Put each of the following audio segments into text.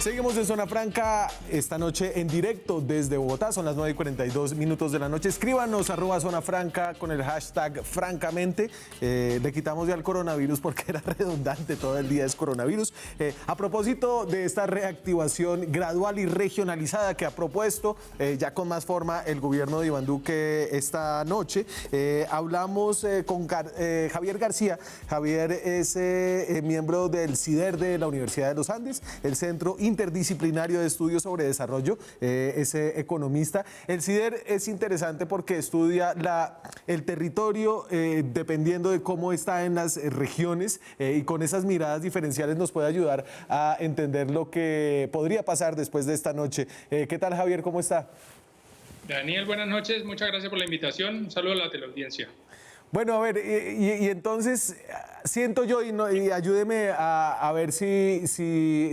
Seguimos en Zona Franca esta noche en directo desde Bogotá. Son las 9:42 de la noche. Escríbanos @Zona Franca con el hashtag francamente. Le quitamos ya el coronavirus porque era redundante, todo el día es coronavirus. A propósito de esta reactivación gradual y regionalizada que ha propuesto ya con más forma el gobierno de Iván Duque esta noche, hablamos con Javier García. Javier es miembro del CIDER de la Universidad de los Andes, el Centro Interdisciplinario de Estudios sobre Desarrollo, es economista. El CIDER es interesante porque estudia el territorio dependiendo de cómo está en las regiones y con esas miradas diferenciales nos puede ayudar a entender lo que podría pasar después de esta noche. ¿Qué tal, Javier? ¿Cómo está? Daniel, buenas noches. Muchas gracias por la invitación. Un saludo a la teleaudiencia. Bueno, a ver, y entonces siento yo, y ayúdeme a ver si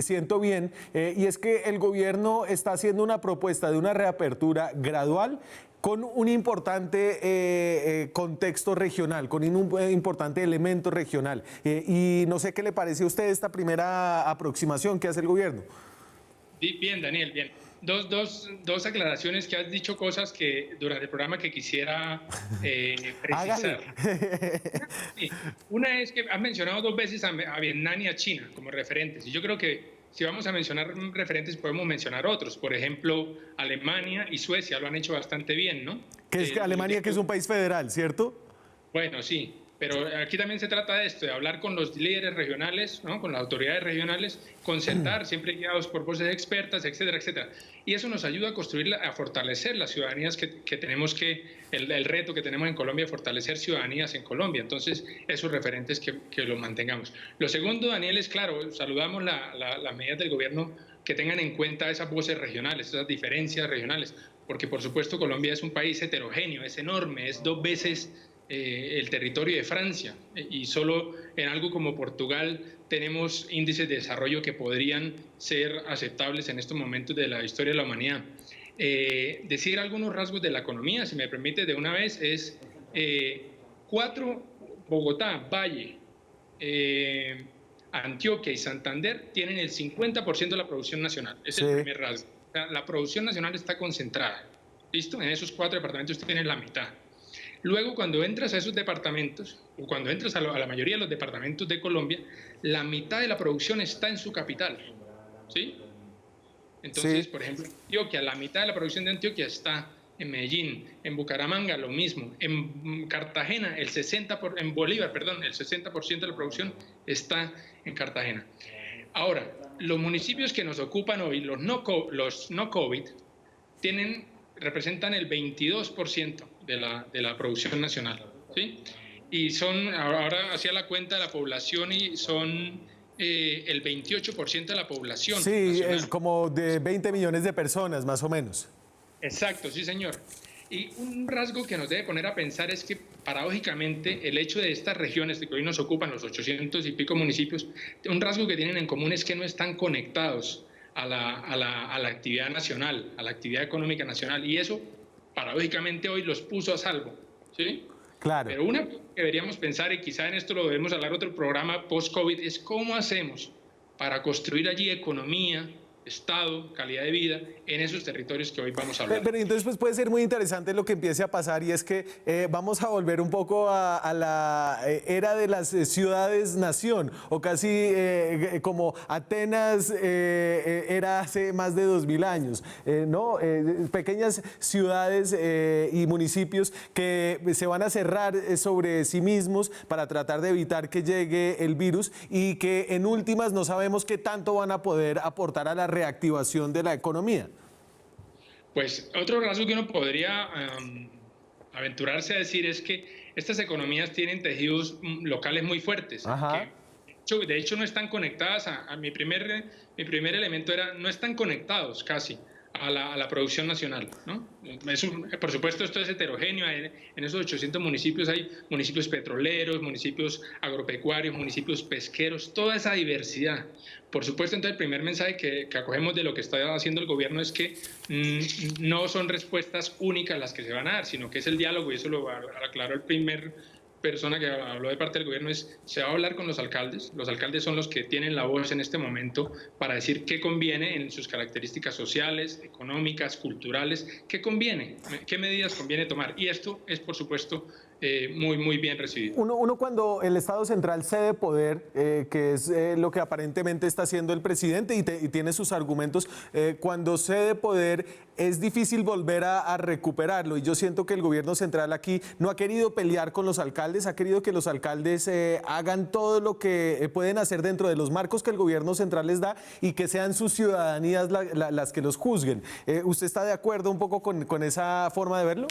siento bien, y es que el gobierno está haciendo una propuesta de una reapertura gradual con un importante contexto regional, con un importante elemento regional. Y no sé qué le parece a usted esta primera aproximación que hace el gobierno. Bien, Daniel, bien. Dos aclaraciones, que has dicho cosas que durante el programa que quisiera precisar. Sí. Una es que has mencionado 2 veces a Vietnam y a China como referentes. Y yo creo que si vamos a mencionar referentes, podemos mencionar otros. Por ejemplo, Alemania y Suecia lo han hecho bastante bien, ¿no? Que es Alemania, que es un país federal, ¿cierto? Bueno, sí, pero aquí también se trata de esto, de hablar con los líderes regionales, ¿no? Con las autoridades regionales, concertar, siempre guiados por voces expertas, etcétera, etcétera. Y eso nos ayuda a construir, a fortalecer las ciudadanías que tenemos el reto que tenemos en Colombia, fortalecer ciudadanías en Colombia. Entonces, esos referentes que los mantengamos. Lo segundo, Daniel, es claro, saludamos las medidas del gobierno que tengan en cuenta esas voces regionales, esas diferencias regionales, porque por supuesto Colombia es un país heterogéneo, es enorme, es 2 veces el territorio de Francia, y solo en algo como Portugal tenemos índices de desarrollo que podrían ser aceptables en estos momentos de la historia de la humanidad. Decir algunos rasgos de la economía, si me permite de una vez, es 4, Bogotá, Valle, Antioquia y Santander tienen el 50% de la producción nacional. Es el primer rasgo. O sea, la producción nacional está concentrada. ¿Listo? En esos 4 departamentos tienen la mitad. Luego, cuando entras a esos departamentos, o cuando entras a la mayoría de los departamentos de Colombia, la mitad de la producción está en su capital, ¿sí? Entonces, por ejemplo, Antioquia, la mitad de la producción de Antioquia está en Medellín, en Bucaramanga lo mismo, en Cartagena, en Bolívar, perdón, el 60% de la producción está en Cartagena. Ahora, los municipios que nos ocupan hoy, los no COVID, representan el 22% de la producción nacional, ¿sí? Y son, ahora hacía la cuenta de la población y son el 28% de la población nacional. Es como de 20 millones de personas, más o menos. Exacto, sí, señor. Y un rasgo que nos debe poner a pensar es que, paradójicamente, el hecho de estas regiones que hoy nos ocupan, los 800 y pico municipios, un rasgo que tienen en común es que no están conectados a la actividad nacional, a la actividad económica nacional, y eso paradójicamente hoy los puso a salvo, ¿sí? Claro. Pero una que deberíamos pensar, y quizá en esto lo debemos hablar otro programa post-COVID, es cómo hacemos para construir allí economía, Estado, calidad de vida en esos territorios que hoy vamos a hablar. Pero entonces pues puede ser muy interesante lo que empiece a pasar, y es que vamos a volver un poco a la era de las ciudades-nación, o casi como Atenas era hace más de 2000 años, ¿no? Pequeñas ciudades y municipios que se van a cerrar sobre sí mismos para tratar de evitar que llegue el virus, y que en últimas no sabemos qué tanto van a poder aportar a la reactivación de la economía. Pues otro rasgo que uno podría aventurarse a decir es que estas economías tienen tejidos locales muy fuertes, que de hecho no están conectadas mi primer elemento era, no están conectados casi a la producción nacional, ¿no? Por supuesto, esto es heterogéneo. En esos 800 municipios hay municipios petroleros, municipios agropecuarios, municipios pesqueros, toda esa diversidad. Por supuesto, entonces el primer mensaje que acogemos de lo que está haciendo el gobierno es que no son respuestas únicas las que se van a dar, sino que es el diálogo, y eso lo aclaró el primer persona que habló de parte del gobierno es, se va a hablar con los alcaldes son los que tienen la voz en este momento para decir qué conviene en sus características sociales, económicas, culturales, qué conviene, qué medidas conviene tomar. Y esto es, por supuesto, muy bien recibido. Uno cuando el Estado Central cede poder, que es lo que aparentemente está haciendo el presidente y tiene sus argumentos, cuando cede poder es difícil volver a recuperarlo, y yo siento que el gobierno central aquí no ha querido pelear con los alcaldes, ha querido que los alcaldes hagan todo lo que pueden hacer dentro de los marcos que el gobierno central les da y que sean sus ciudadanías las que los juzguen. ¿Usted está de acuerdo un poco con esa forma de verlo?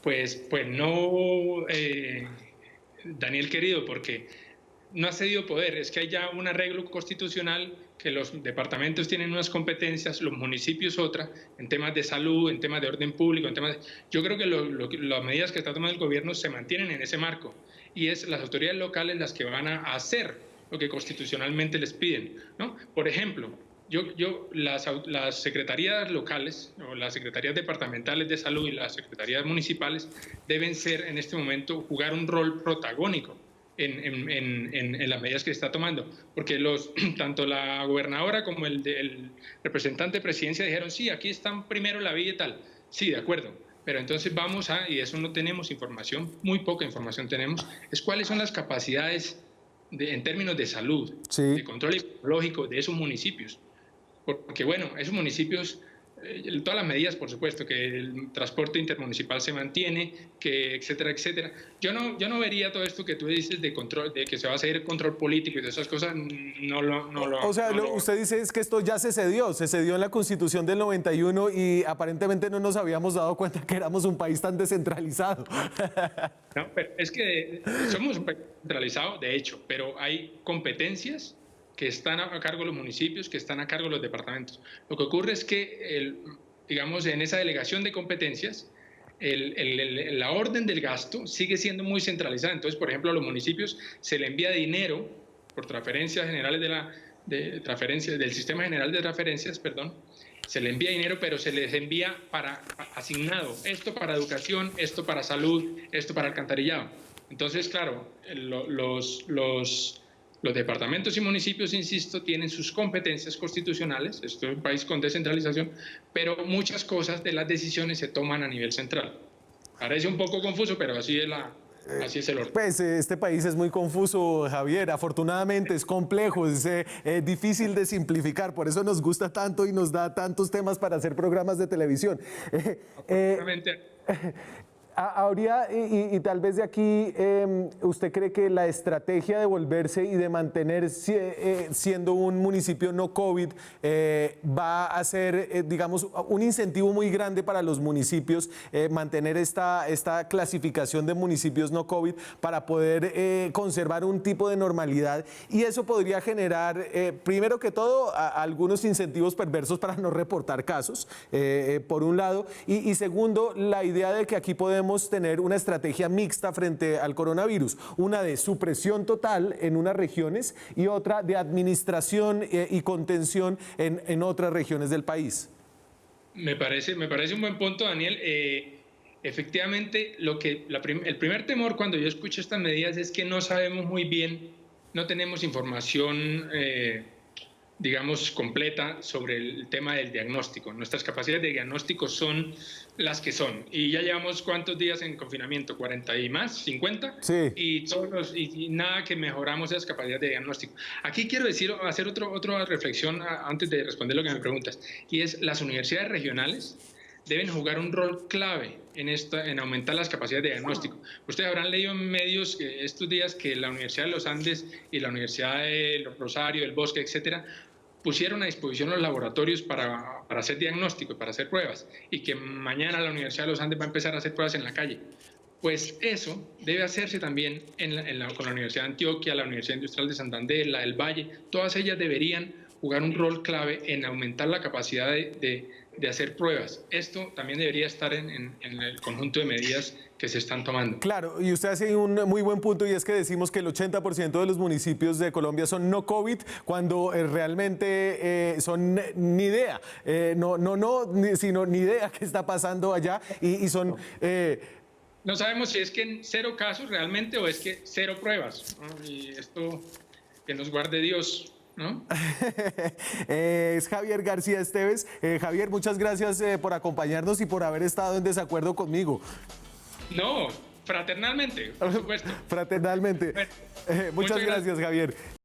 Pues no, Daniel querido, porque no ha cedido poder, es que hay ya un arreglo constitucional que los departamentos tienen unas competencias, los municipios otra, en temas de salud, en temas de orden público, en temas yo creo que las medidas que está tomando el gobierno se mantienen en ese marco, y es las autoridades locales las que van a hacer lo que constitucionalmente les piden, ¿no? Por ejemplo, las secretarías locales o las secretarías departamentales de salud y las secretarías municipales deben ser en este momento jugar un rol protagónico en las medidas que está tomando, porque tanto la gobernadora como el representante de presidencia dijeron, sí, aquí están primero la vía y tal, sí, de acuerdo, pero entonces y eso no tenemos información, muy poca información tenemos, es cuáles son las capacidades en términos de salud, sí, de control epidemiológico de esos municipios. Porque, bueno, esos municipios, todas las medidas, por supuesto, que el transporte intermunicipal se mantiene, que etcétera, etcétera. Yo no vería todo esto que tú dices de control, de que se va a hacer control político y de esas cosas, O sea, usted dice es que esto ya se cedió en la Constitución del 91 y aparentemente no nos habíamos dado cuenta que éramos un país tan descentralizado. No, pero es que somos un país centralizado, de hecho, pero hay competencias que están a cargo de los municipios, que están a cargo de los departamentos. Lo que ocurre es que, digamos, en esa delegación de competencias, la orden del gasto sigue siendo muy centralizada. Entonces, por ejemplo, a los municipios se le envía dinero por transferencias generales del Sistema General de Transferencias, perdón, se le envía dinero, pero se les envía asignado. Esto para educación, esto para salud, esto para alcantarillado. Entonces, claro, los departamentos y municipios, insisto, tienen sus competencias constitucionales, esto es un país con descentralización, pero muchas cosas de las decisiones se toman a nivel central. Parece un poco confuso, pero así es el orden. Pues este país es muy confuso, Javier, afortunadamente es complejo, es difícil de simplificar, por eso nos gusta tanto y nos da tantos temas para hacer programas de televisión. Habría, y tal vez de aquí, ¿usted cree que la estrategia de volverse y de mantener siendo un municipio no COVID va a ser, digamos, un incentivo muy grande para los municipios mantener esta clasificación de municipios no COVID para poder conservar un tipo de normalidad? Y eso podría generar, primero que todo, algunos incentivos perversos para no reportar casos, por un lado, y segundo, la idea de que aquí podemos tener una estrategia mixta frente al coronavirus, una de supresión total en unas regiones y otra de administración y contención en otras regiones del país. Me parece un buen punto, Daniel. Efectivamente, el primer temor cuando yo escucho estas medidas es que no sabemos muy bien, no tenemos información digamos, completa sobre el tema del diagnóstico. Nuestras capacidades de diagnóstico son las que son. Y ya llevamos ¿cuántos días en confinamiento? ¿40 y más? ¿50? Sí. Y nada que mejoramos esas capacidades de diagnóstico. Aquí quiero hacer otra reflexión antes de responder lo que me preguntas. Y es, las universidades regionales deben jugar un rol clave en aumentar las capacidades de diagnóstico. Ustedes habrán leído en medios estos días que la Universidad de los Andes y la Universidad de Rosario, del Bosque, etcétera, pusieron a disposición los laboratorios para hacer diagnóstico, para hacer pruebas, y que mañana la Universidad de los Andes va a empezar a hacer pruebas en la calle. Pues eso debe hacerse también con la Universidad de Antioquia, la Universidad Industrial de Santander, la del Valle. Todas ellas deberían jugar un rol clave en aumentar la capacidad de hacer pruebas. Esto también debería estar en el conjunto de medidas que se están tomando. Claro, y usted hace un muy buen punto, y es que decimos que el 80% de los municipios de Colombia son no COVID, cuando realmente son ni idea, sino ni idea qué está pasando allá, y son... No sabemos si es que en 0 casos realmente o es que 0 pruebas, ¿no? Y esto que nos guarde Dios, ¿no? Es Javier García Esteves. Javier, muchas gracias por acompañarnos y por haber estado en desacuerdo conmigo. No, fraternalmente, por supuesto. Fraternalmente. Bueno, Muchas gracias, Javier.